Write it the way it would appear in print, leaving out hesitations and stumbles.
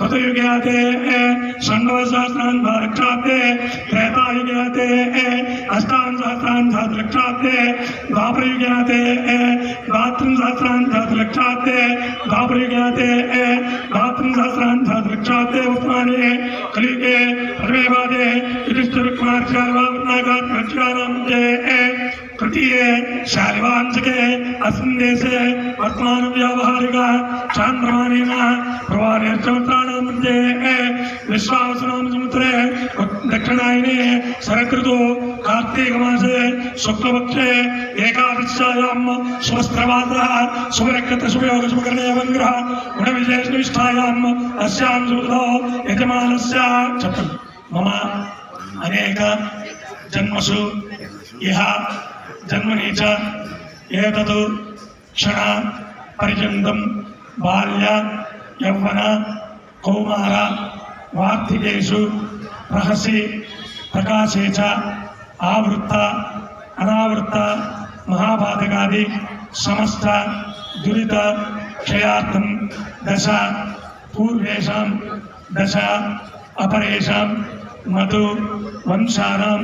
कृतयुगे षण्णवसहस्रान्धरक्षाब्दे त्रेतायुगे अष्टादशसहस्रान्धरक्षाब्दे द्वापरयुगे द्वात्रिंसहस्रान्धरक्षाब्दे द्वापरयुगे द्वात्रिंसहस्रान्धरक्षाब्दे वर्तमाने कलियुगे प्रथमे पादे युधिष्ठिरकुमारचार्यनागात्मज्ञानम् तृतीये शालिवांशके अस्मिन् देशे वर्तमान व्यावहारिक चान्द्रमानेन प्रवारेर्चमत्राणां मध्ये विश्वावसुनाम समुद्रे दक्षिणायने शरदृतु कार्तीकमासे शुक्लपक्षे एकादश्यायां शुभस्त्रवासः शुभनक्षत्रशुभयोग शुभकर्णेवङ्ग्रह गुणविशेषनिष्ठायाम् अस्यां सुहृदो यजमानस्य मम अनेक जन्मसु इह जन्मनि च एतत् क्षण पर्यन्तं बाल्य यौवन कौमार वार्तिकेषु रहसि प्रकाशे च आवृत्त अनावृत्त महापातकादि समस्त दुरित क्षयार्थं दश पूर्वेषां दश अपरेषां मधु वंशानां